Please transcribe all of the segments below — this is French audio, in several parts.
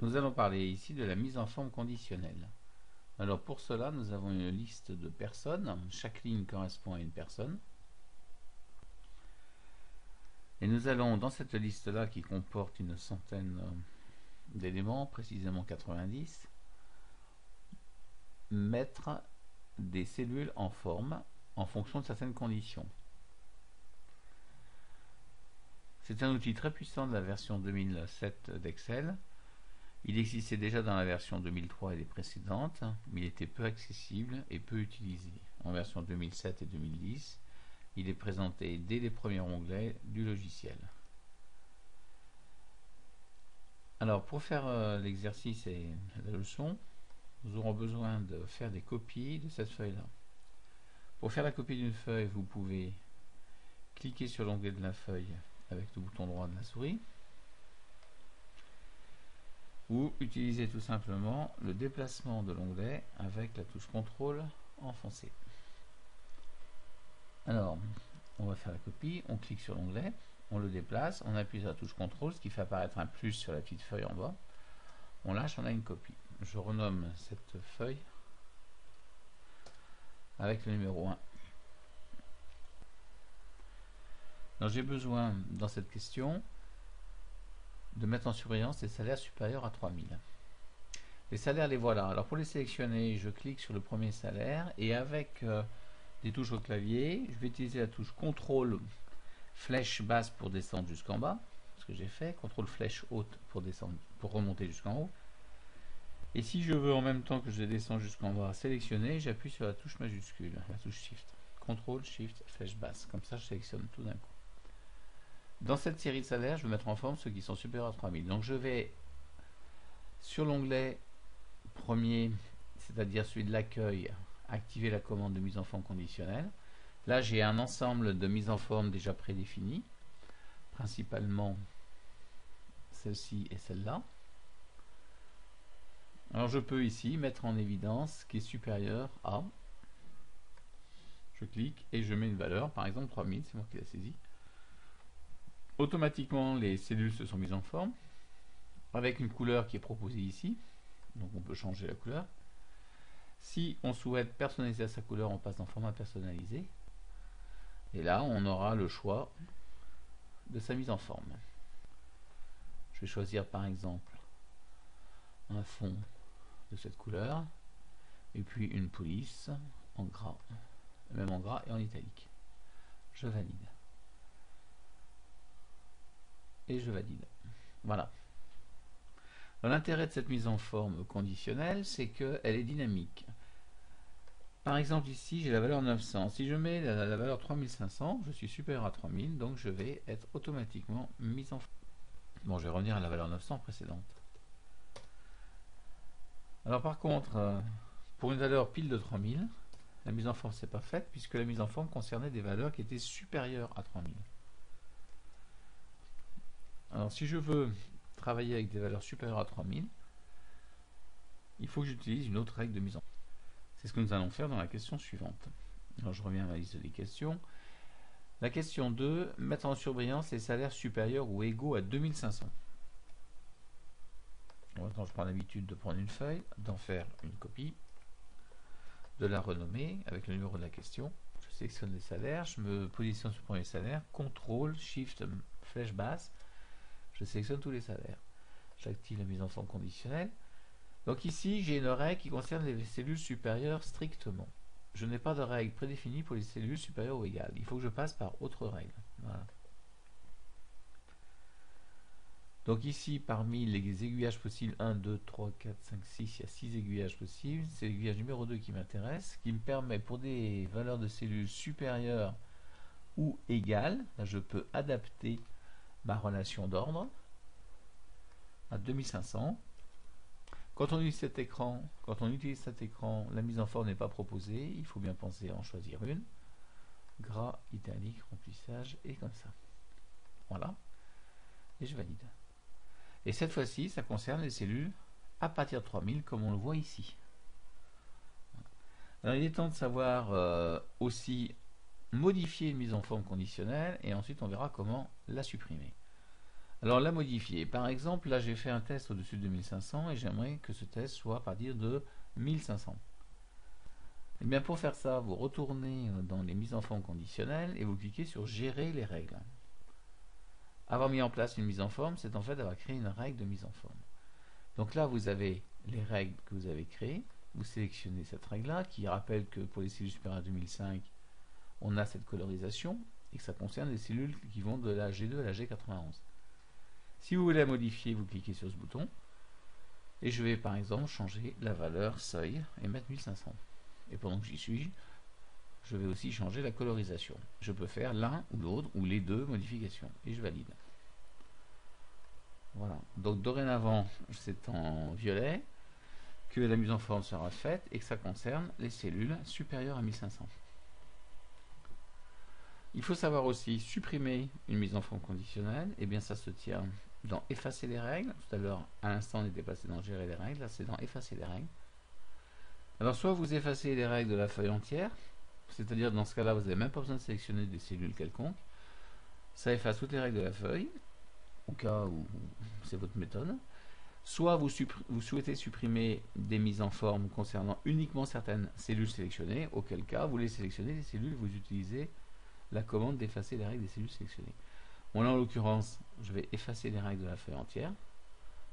Nous allons parler ici de la mise en forme conditionnelle. Alors pour cela, nous avons une liste de personnes. Chaque ligne correspond à une personne. Et nous allons, dans cette liste-là, qui comporte une centaine d'éléments, précisément 90, mettre des cellules en forme en fonction de certaines conditions. C'est un outil très puissant de la version 2007 d'Excel. Il existait déjà dans la version 2003 et les précédentes, mais il était peu accessible et peu utilisé. En version 2007 et 2010, il est présenté dès les premiers onglets du logiciel. Alors pour faire l'exercice et la leçon, nous aurons besoin de faire des copies de cette feuille-là. Pour faire la copie d'une feuille, vous pouvez cliquer sur l'onglet de la feuille avec le bouton droit de la souris, ou utiliser tout simplement le déplacement de l'onglet avec la touche CTRL enfoncée. Alors, on va faire la copie, on clique sur l'onglet, on le déplace, on appuie sur la touche CTRL, ce qui fait apparaître un plus sur la petite feuille en bas. On lâche, on a une copie. Je renomme cette feuille avec le numéro 1. Alors j'ai besoin, dans cette question, de mettre en surveillance les salaires supérieurs à 3000. Les salaires, les voilà. Alors pour les sélectionner, je clique sur le premier salaire et avec des touches au clavier, je vais utiliser la touche CTRL flèche basse pour descendre jusqu'en bas, ce que j'ai fait, CTRL flèche haute pour descendre, pour remonter jusqu'en haut. Et si je veux en même temps que je descends jusqu'en bas sélectionner, j'appuie sur la touche majuscule, la touche Shift. CTRL Shift flèche basse, comme ça je sélectionne tout d'un coup. Dans cette série de salaires, je vais mettre en forme ceux qui sont supérieurs à 3000. Donc je vais sur l'onglet premier, c'est-à-dire celui de l'accueil, activer la commande de mise en forme conditionnelle. Là, j'ai un ensemble de mises en forme déjà prédéfinies, principalement celle-ci et celle-là. Alors je peux ici mettre en évidence ce qui est supérieur à. Je clique et je mets une valeur, par exemple 3000, c'est moi qui l'ai saisi. Automatiquement, les cellules se sont mises en forme, avec une couleur qui est proposée ici. Donc on peut changer la couleur. Si on souhaite personnaliser sa couleur, on passe dans format personnalisé. Et là, on aura le choix de sa mise en forme. Je vais choisir par exemple un fond de cette couleur, et puis une police en gras, même en gras et en italique. Je valide. Et je valide. Voilà. L'intérêt de cette mise en forme conditionnelle, c'est qu'elle est dynamique. Par exemple ici, j'ai la valeur 900. Si je mets la valeur 3500, je suis supérieur à 3000, donc je vais être automatiquement mis en forme. Bon, je vais revenir à la valeur 900 précédente. Alors par contre, pour une valeur pile de 3000, la mise en forme n'est pas faite, puisque la mise en forme concernait des valeurs qui étaient supérieures à 3000. Alors si je veux travailler avec des valeurs supérieures à 3000, il faut que j'utilise une autre règle de mise en forme. C'est ce que nous allons faire dans la question suivante. Alors je reviens à ma liste des questions. La question 2, mettre en surveillance les salaires supérieurs ou égaux à 2500. Maintenant je prends l'habitude de prendre une feuille, d'en faire une copie, de la renommer avec le numéro de la question. Je sélectionne les salaires, je me positionne sur le premier salaire, CTRL, SHIFT, flèche basse, je sélectionne tous les salaires. J'active la mise en forme conditionnelle. Donc ici, j'ai une règle qui concerne les cellules supérieures strictement. Je n'ai pas de règle prédéfinie pour les cellules supérieures ou égales. Il faut que je passe par autre règle. Voilà. Donc ici, parmi les aiguillages possibles, 1, 2, 3, 4, 5, 6, il y a 6 aiguillages possibles. C'est l'aiguillage numéro 2 qui m'intéresse, qui me permet pour des valeurs de cellules supérieures ou égales, là je peux adapter ma relation d'ordre à 2500. Quand on utilise cet écran, la mise en forme n'est pas proposée. Il faut bien penser à en choisir une. Gras, italique, remplissage, et comme ça. Voilà. Et je valide. Et cette fois-ci, ça concerne les cellules à partir de 3000, comme on le voit ici. Alors il est temps de savoir aussi modifier une mise en forme conditionnelle, et ensuite on verra comment la supprimer. Alors la modifier. Par exemple, là j'ai fait un test au-dessus de 2500 et j'aimerais que ce test soit à partir de 1500. Et bien pour faire ça, vous retournez dans les mises en forme conditionnelles et vous cliquez sur Gérer les règles. Avoir mis en place une mise en forme, c'est en fait avoir créé une règle de mise en forme. Donc là, vous avez les règles que vous avez créées. Vous sélectionnez cette règle-là qui rappelle que pour les cellules supérieures à 2005, on a cette colorisation et que ça concerne les cellules qui vont de la G2 à la G91. Si vous voulez la modifier, vous cliquez sur ce bouton et je vais par exemple changer la valeur seuil et mettre 1500. Et pendant que j'y suis, je vais aussi changer la colorisation. Je peux faire l'un ou l'autre ou les deux modifications et je valide. Voilà. Donc dorénavant, c'est en violet que la mise en forme sera faite et que ça concerne les cellules supérieures à 1500. Il faut savoir aussi supprimer une mise en forme conditionnelle. Et bien ça se tient dans effacer les règles. Tout à l'heure, à l'instant, on était passé dans gérer les règles. Là, c'est dans effacer les règles. Alors soit vous effacez les règles de la feuille entière, c'est-à-dire dans ce cas-là, vous n'avez même pas besoin de sélectionner des cellules quelconques. Ça efface toutes les règles de la feuille, au cas où c'est votre méthode. Soit vous souhaitez supprimer des mises en forme concernant uniquement certaines cellules sélectionnées, auquel cas vous les sélectionnez les cellules, vous utilisez la commande d'effacer les règles des cellules sélectionnées. Bon là en l'occurrence, je vais effacer les règles de la feuille entière,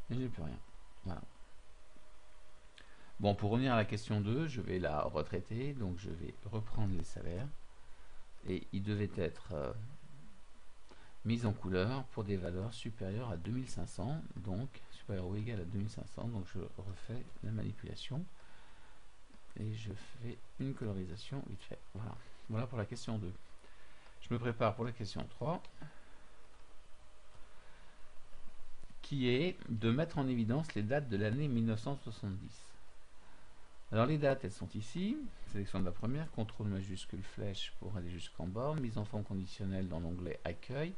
et je n'ai plus rien. Voilà. Bon, pour revenir à la question 2, je vais la retraiter, donc je vais reprendre les salaires, et ils devaient être mis en couleur pour des valeurs supérieures à 2500, donc supérieur ou égal à 2500, donc je refais la manipulation, et je fais une colorisation vite fait. Voilà, voilà pour la question 2. Je me prépare pour la question 3, qui est de mettre en évidence les dates de l'année 1970. Alors les dates, elles sont ici, sélection de la première, contrôle majuscule flèche pour aller jusqu'en bas, mise en forme conditionnelle dans l'onglet accueil.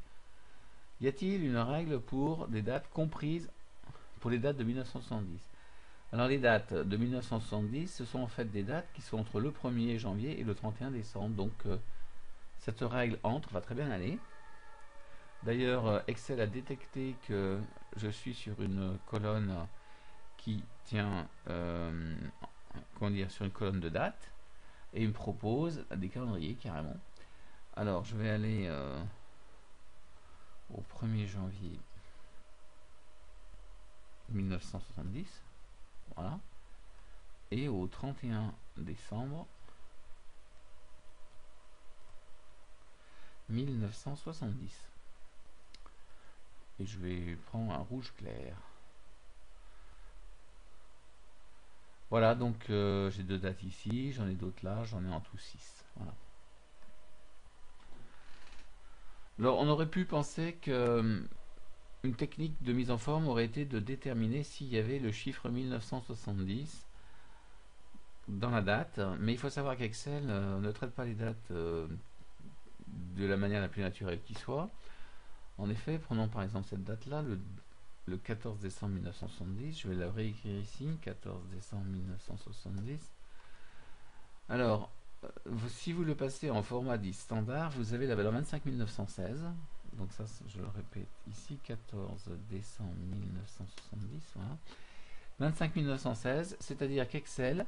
Y a-t-il une règle pour des dates comprises pour les dates de 1970? Alors les dates de 1970, ce sont en fait des dates qui sont entre le 1er janvier et le 31 décembre, donc cette règle entre va très bien aller. D'ailleurs, Excel a détecté que je suis sur une colonne qui tient comment dire, sur une colonne de date et il me propose des calendriers carrément. Alors je vais aller au 1er janvier 1970, voilà, et au 31 décembre 1970. Et je vais prendre un rouge clair. Voilà, donc j'ai deux dates ici, j'en ai d'autres là, j'en ai en tout 6. Voilà. Alors on aurait pu penser que une technique de mise en forme aurait été de déterminer s'il y avait le chiffre 1970 dans la date, mais il faut savoir qu'Excel ne traite pas les dates de la manière la plus naturelle qui soit. En effet, prenons par exemple cette date-là, le 14 décembre 1970, je vais la réécrire ici, 14 décembre 1970. Alors, si vous le passez en format dit standard, vous avez la valeur 25 916. Donc ça, je le répète ici, 14 décembre 1970. Voilà. 25 916, c'est-à-dire qu'Excel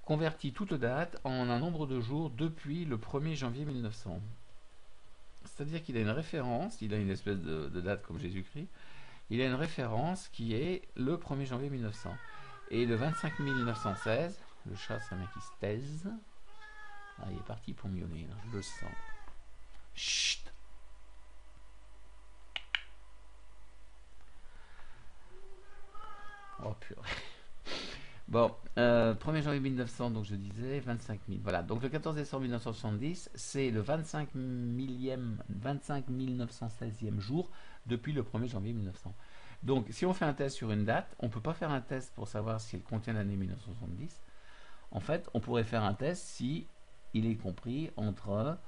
convertit toute date en un nombre de jours depuis le 1er janvier 1900. C'est-à-dire qu'il a une référence, il a une espèce de date comme Jésus-Christ, il a une référence qui est le 1er janvier 1900. Et le 25 916, le chat c'est un mec qui se taise. Ah, il est parti pour miauler, là, je le sens. Chut. Oh purée. Bon, 1er janvier 1900, donc je disais 25 000. Voilà, donc le 14 décembre 1970, c'est le 25 916e jour depuis le 1er janvier 1900. Donc, si on fait un test sur une date, on ne peut pas faire un test pour savoir si elle contient l'année 1970. En fait, on pourrait faire un test si il est compris entre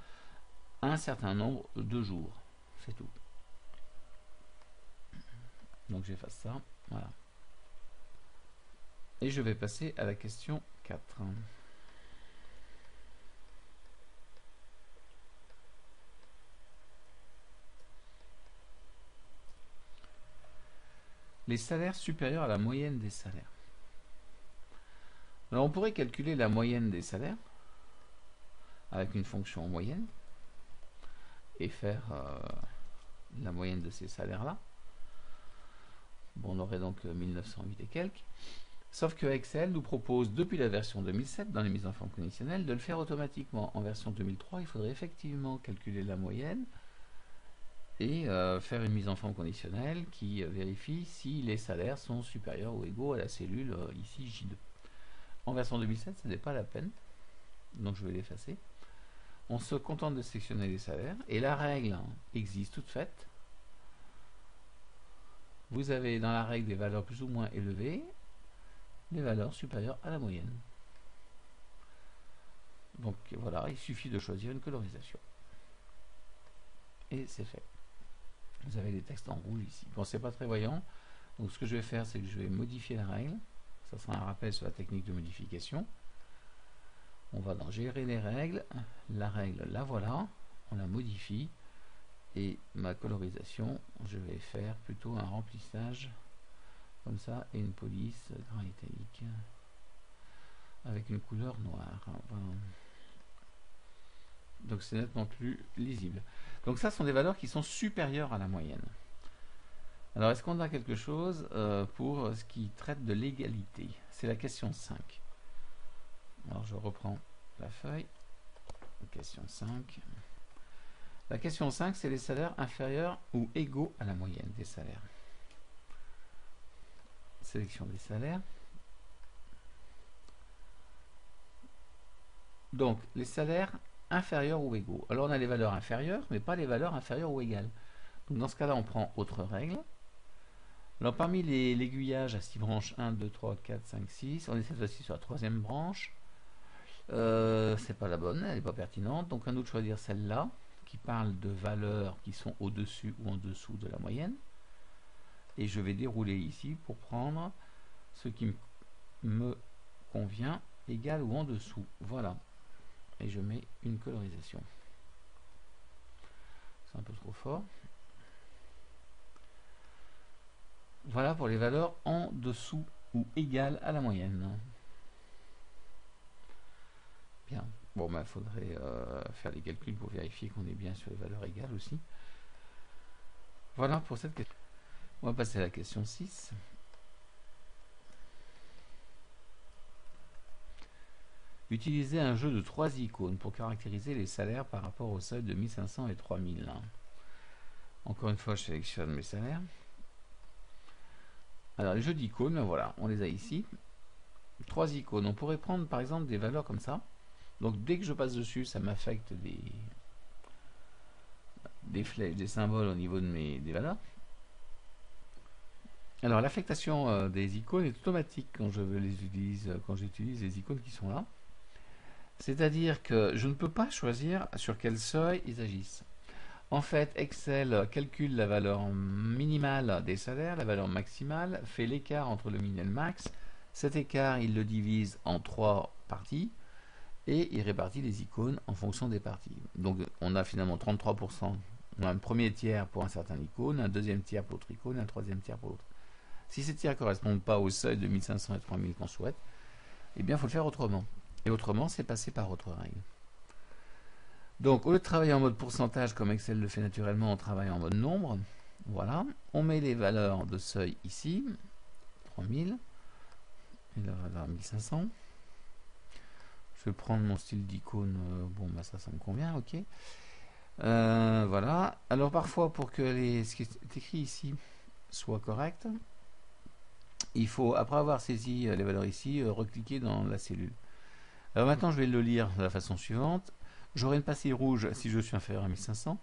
un certain nombre de jours. C'est tout. Donc, j'efface ça. Voilà. Et je vais passer à la question 4. les salaires supérieurs à la moyenne des salaires. Alors on pourrait calculer la moyenne des salaires avec une fonction moyenne et faire la moyenne de ces salaires-là. Bon, on aurait donc 1908 et quelques. Sauf que Excel nous propose, depuis la version 2007, dans les mises en forme conditionnelles, de le faire automatiquement. En version 2003, il faudrait effectivement calculer la moyenne et faire une mise en forme conditionnelle qui vérifie si les salaires sont supérieurs ou égaux à la cellule ici J2. En version 2007, ce n'est pas la peine, donc je vais l'effacer. On se contente de sélectionner les salaires, et la règle existe toute faite. Vous avez dans la règle des valeurs plus ou moins élevées, les valeurs supérieures à la moyenne. Donc voilà, il suffit de choisir une colorisation. Et c'est fait. Vous avez les textes en rouge ici. Bon, c'est pas très voyant, donc ce que je vais faire, c'est que je vais modifier la règle. Ça sera un rappel sur la technique de modification. On va dans gérer les règles, la règle la voilà, on la modifie, et ma colorisation, je vais faire plutôt un remplissage comme ça, et une police gras italique avec une couleur noire. Voilà. Donc c'est nettement plus lisible. Donc ça sont des valeurs qui sont supérieures à la moyenne. Alors est-ce qu'on a quelque chose pour ce qui traite de l'égalité? C'est la question 5. Alors je reprends la feuille. Question 5. La question 5, c'est les salaires inférieurs ou égaux à la moyenne des salaires. Sélection des salaires. Donc les salaires inférieurs ou égaux. Alors on a les valeurs inférieures, mais pas les valeurs inférieures ou égales. Donc dans ce cas-là, on prend autre règle. Alors parmi l'aiguillage à 6 branches, 1, 2, 3, 4, 5, 6, on est cette fois-ci sur la troisième branche. C'est pas la bonne, elle n'est pas pertinente. Donc à nous de choisir celle-là, qui parle de valeurs qui sont au-dessus ou en dessous de la moyenne. Et je vais dérouler ici pour prendre ce qui me convient, égal ou en dessous. Voilà. Et je mets une colorisation. C'est un peu trop fort. Voilà pour les valeurs en dessous ou égales à la moyenne. Bien. Bon, il faudrait faire les calculs pour vérifier qu'on est bien sur les valeurs égales aussi. Voilà pour cette question. On va passer à la question 6. Utilisez un jeu de 3 icônes pour caractériser les salaires par rapport au seuil de 1500 et 3000. Encore une fois, je sélectionne mes salaires. Alors, les jeux d'icônes, voilà, on les a ici. 3 icônes. On pourrait prendre par exemple des valeurs comme ça. Donc, dès que je passe dessus, ça m'affecte des flèches, des symboles au niveau de des valeurs. Alors, l'affectation des icônes est automatique quand j'utilise les icônes qui sont là. C'est-à-dire que je ne peux pas choisir sur quel seuil ils agissent. En fait, Excel calcule la valeur minimale des salaires, la valeur maximale, fait l'écart entre le min et le max. Cet écart, il le divise en 3 parties et il répartit les icônes en fonction des parties. Donc, on a finalement 33%. On a un premier tiers pour un certain icône, un deuxième tiers pour l'autre icône, un troisième tiers pour l'autre. Si ces tiers ne correspondent pas au seuil de 1500 et 3000 qu'on souhaite, eh bien, il faut le faire autrement. Et autrement, c'est passer par autre règle. Donc, au lieu de travailler en mode pourcentage, comme Excel le fait naturellement, on travaille en mode nombre. Voilà. On met les valeurs de seuil ici, 3000, et la valeur 1500. Je vais prendre mon style d'icône. Bon, bah ça me convient, ok. Voilà. Alors, parfois, pour que ce qui est écrit ici soit correct, il faut, après avoir saisi les valeurs ici, recliquer dans la cellule. Alors maintenant, je vais le lire de la façon suivante. J'aurai une pastille rouge si je suis inférieur à 1500.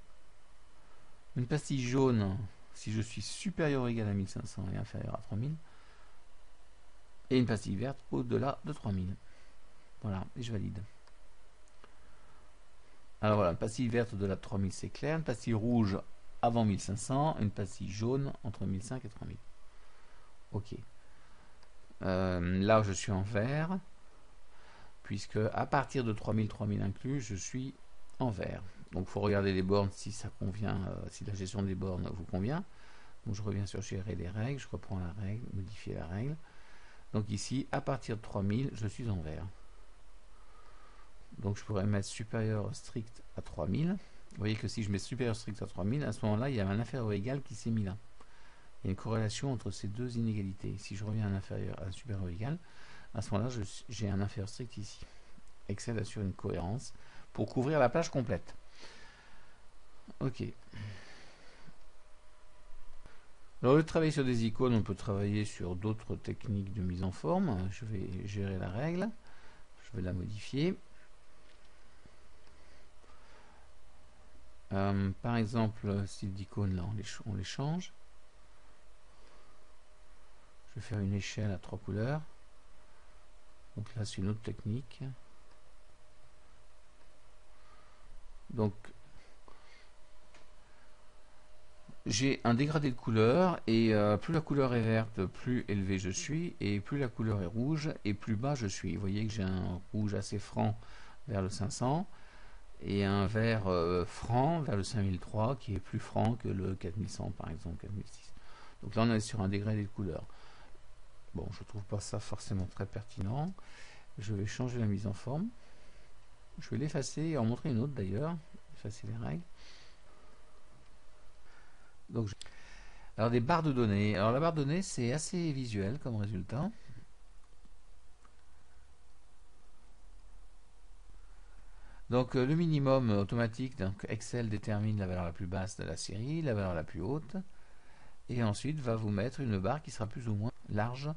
Une pastille jaune si je suis supérieur ou égal à 1500 et inférieur à 3000. Et une pastille verte au-delà de 3000. Voilà, et je valide. Alors voilà, une pastille verte au-delà de 3000, c'est clair. Une pastille rouge avant 1500. Une pastille jaune entre 1500 et 3000. Ok. Là, je suis en vert. Puisque à partir de 3000 inclus, je suis en vert. Donc il faut regarder les bornes si ça convient, si la gestion des bornes vous convient. Donc je reviens sur gérer les règles, je reprends la règle, modifier la règle. Donc ici, à partir de 3000, je suis en vert. Donc je pourrais mettre supérieur strict à 3000. Vous voyez que si je mets supérieur strict à 3000, à ce moment-là, il y a un inférieur ou égal qui s'est mis là. Il y a une corrélation entre ces deux inégalités. Si je reviens à un inférieur, à un supérieur ou égal, à ce moment-là, j'ai un inférieur strict ici. Excel assure une cohérence pour couvrir la plage complète. Ok. Alors, au lieu de travailler sur des icônes, on peut travailler sur d'autres techniques de mise en forme. Je vais gérer la règle. Je vais la modifier. Par exemple, style d'icône, là, on les change. Je vais faire une échelle à 3 couleurs. Donc là, c'est une autre technique. Donc, j'ai un dégradé de couleur et plus la couleur est verte, plus élevé je suis, et plus la couleur est rouge, et plus bas je suis. Vous voyez que j'ai un rouge assez franc vers le 500 et un vert franc vers le 5003 qui est plus franc que le 4100 par exemple, 4006. Donc là on est sur un dégradé de couleur. Bon, je trouve pas ça forcément très pertinent. Je vais changer la mise en forme. Je vais l'effacer et en montrer une autre d'ailleurs. Effacer les règles. Donc, alors des barres de données. Alors la barre de données c'est assez visuel comme résultat. Donc le minimum automatique, donc Excel détermine la valeur la plus basse de la série, la valeur la plus haute, et ensuite va vous mettre une barre qui sera plus ou moins large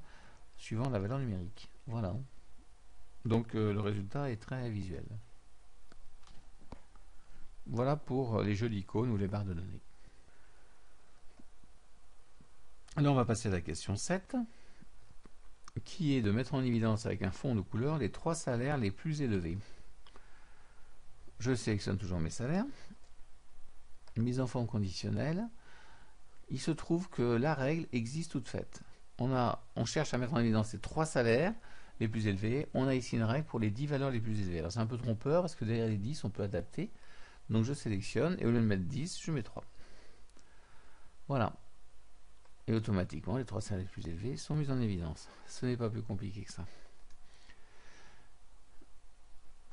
suivant la valeur numérique. Voilà. Donc le résultat est très visuel. Voilà pour les jeux d'icônes ou les barres de données. Alors on va passer à la question 7, qui est de mettre en évidence avec un fond de couleur les 3 salaires les plus élevés. Je sélectionne toujours mes salaires. Mise en forme conditionnelle. Il se trouve que la règle existe toute faite. On cherche à mettre en évidence les 3 salaires les plus élevés. On a ici une règle pour les 10 valeurs les plus élevées. Alors c'est un peu trompeur parce que derrière les 10 on peut adapter. Donc je sélectionne et au lieu de mettre 10, je mets 3. Voilà. Et automatiquement les 3 salaires les plus élevés sont mis en évidence. Ce n'est pas plus compliqué que ça.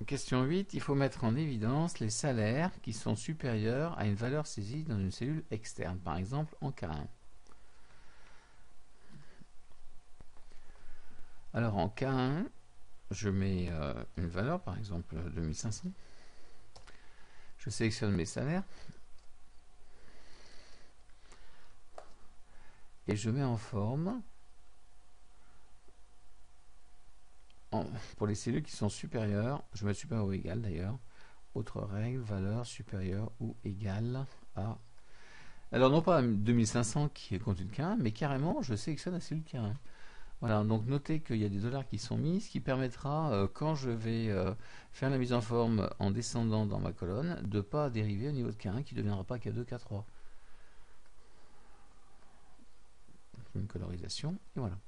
Question 8, il faut mettre en évidence les salaires qui sont supérieurs à une valeur saisie dans une cellule externe, par exemple en K1. Alors en K1, je mets une valeur, par exemple 2500. Je sélectionne mes salaires. Et je mets en forme pour les cellules qui sont supérieures, je mets supérieur ou égal d'ailleurs. Autre règle, valeur supérieure ou égale à... Alors non pas 2500 qui est contenu de K1, mais carrément je sélectionne la cellule K1. Voilà, donc notez qu'il y a des dollars qui sont mis, ce qui permettra, quand je vais faire la mise en forme en descendant dans ma colonne, de ne pas dériver au niveau de K1 qui ne deviendra pas K2, K3. Une colorisation, et voilà.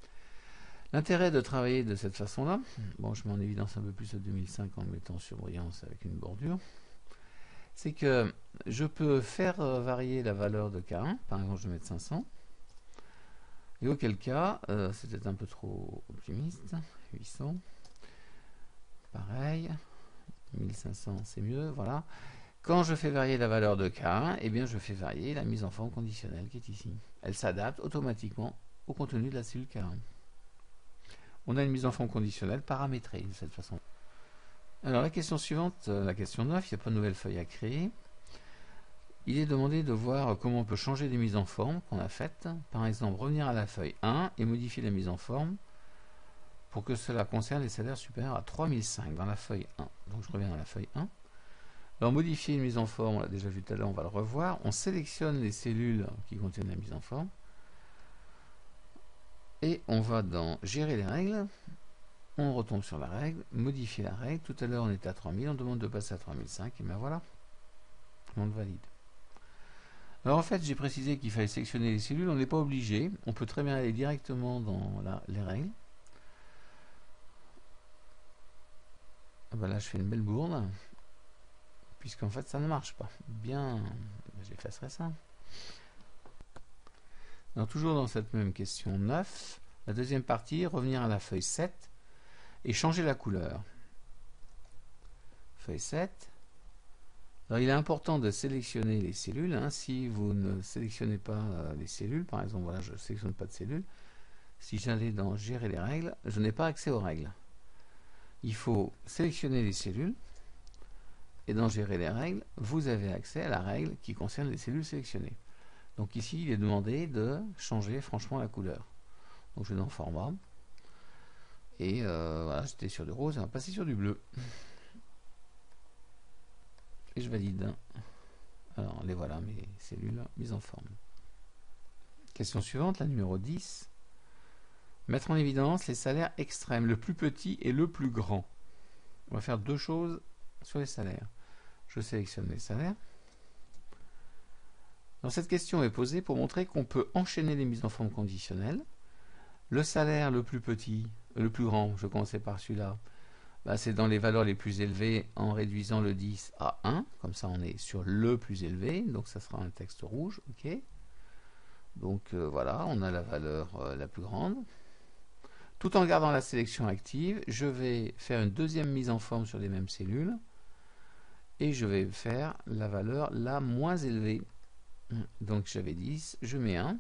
L'intérêt de travailler de cette façon-là, bon, je mets en évidence un peu plus le 2005 en le mettant sur brillance avec une bordure, c'est que je peux faire varier la valeur de K1, par exemple je vais mettre 500, et auquel cas, c'était un peu trop optimiste, 800, pareil, 1500 c'est mieux, voilà. Quand je fais varier la valeur de K1, eh bien je fais varier la mise en forme conditionnelle qui est ici. Elle s'adapte automatiquement au contenu de la cellule K1. On a une mise en forme conditionnelle paramétrée de cette façon. Alors la question suivante, la question 9, il n'y a pas de nouvelle feuille à créer. Il est demandé de voir comment on peut changer des mises en forme qu'on a faites. Par exemple, revenir à la feuille 1 et modifier la mise en forme pour que cela concerne les salaires supérieurs à 3005 dans la feuille 1. Donc je reviens dans la feuille 1. Alors modifier une mise en forme, on l'a déjà vu tout à l'heure, on va le revoir. On sélectionne les cellules qui contiennent la mise en forme. Et on va dans gérer les règles. On retombe sur la règle, modifier la règle. Tout à l'heure on était à 3000, on demande de passer à 3005 et bien voilà. On le valide. Alors en fait j'ai précisé qu'il fallait sélectionner les cellules, on n'est pas obligé. On peut très bien aller directement dans les règles. Ah ben là je fais une belle bourde. Puisqu'en fait ça ne marche pas. Bien, j'effacerai ça. Alors, toujours dans cette même question 9, la deuxième partie, revenir à la feuille 7 et changer la couleur. Feuille 7. Alors, il est important de sélectionner les cellules. Hein. Si vous ne sélectionnez pas les cellules, par exemple, voilà, je ne sélectionne pas de cellules. Si j'allais dans gérer les règles, je n'ai pas accès aux règles. Il faut sélectionner les cellules. Et dans gérer les règles, vous avez accès à la règle qui concerne les cellules sélectionnées. Donc ici, il est demandé de changer franchement la couleur. Donc je vais dans format. Et voilà, j'étais sur du rose, on va passer sur du bleu. Et je valide. Alors, les voilà, mes cellules mises en forme. Question suivante, la numéro 10. Mettre en évidence les salaires extrêmes, le plus petit et le plus grand. On va faire deux choses sur les salaires. Je sélectionne les salaires. Alors, cette question est posée pour montrer qu'on peut enchaîner les mises en forme conditionnelles. Le salaire le plus petit, le plus grand, je commençais par celui-là, bah, c'est dans les valeurs les plus élevées en réduisant le 10 à 1. Comme ça, on est sur le plus élevé. Donc, ça sera un texte rouge. OK. Donc, voilà, on a la valeur la plus grande. Tout en gardant la sélection active, je vais faire une deuxième mise en forme sur les mêmes cellules. Et je vais faire la valeur la moins élevée. Donc, j'avais 10, je mets 1.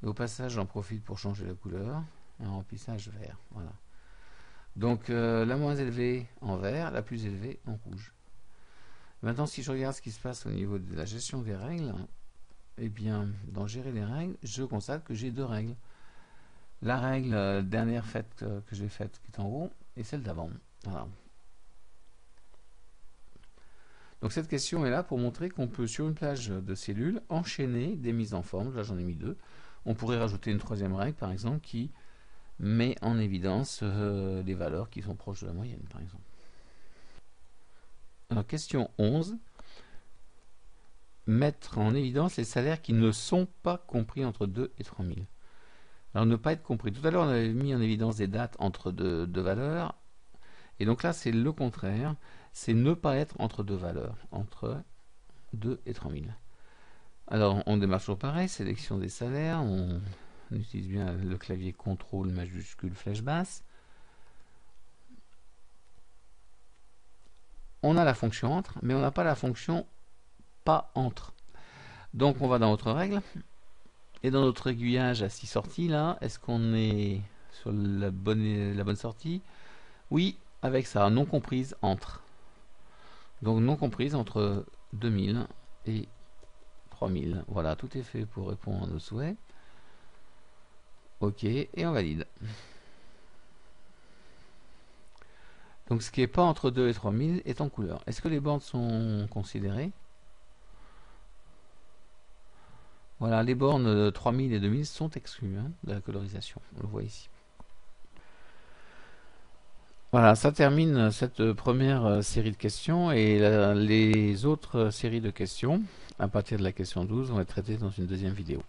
Et au passage, j'en profite pour changer la couleur. Un remplissage vert. Voilà. Donc, la moins élevée en vert, la plus élevée en rouge. Maintenant, si je regarde ce qui se passe au niveau de la gestion des règles, eh bien, dans gérer les règles, je constate que j'ai deux règles. La règle dernière faite que j'ai faite, qui est en haut, et celle d'avant. Voilà. Donc, cette question est là pour montrer qu'on peut, sur une plage de cellules, enchaîner des mises en forme. Là, j'en ai mis deux. On pourrait rajouter une troisième règle, par exemple, qui met en évidence les valeurs qui sont proches de la moyenne, par exemple. Alors, question 11. Mettre en évidence les salaires qui ne sont pas compris entre 2 et 3 000. Alors, ne pas être compris. Tout à l'heure, on avait mis en évidence des dates entre deux valeurs. Et donc là, c'est le contraire. C'est ne pas être entre deux valeurs, entre 2 et 3 000. Alors, on démarre toujours pareil. Sélection des salaires. On utilise bien le clavier CTRL majuscule flèche basse. On a la fonction entre, mais on n'a pas la fonction pas entre. Donc on va dans notre règle. Et dans notre aiguillage à 6 sorties, là, est-ce qu'on est sur la bonne sortie? Oui, avec ça, non comprise entre. Donc non comprise entre 2000 et 3000. Voilà, tout est fait pour répondre à nos souhaits. OK, et on valide. Donc ce qui n'est pas entre 2 et 3000 est en couleur. Est-ce que les bornes sont considérées? Voilà, les bornes 3000 et 2000 sont exclues de la colorisation. On le voit ici. Voilà, ça termine cette première série de questions et les autres séries de questions, à partir de la question 12, vont être traitées dans une deuxième vidéo.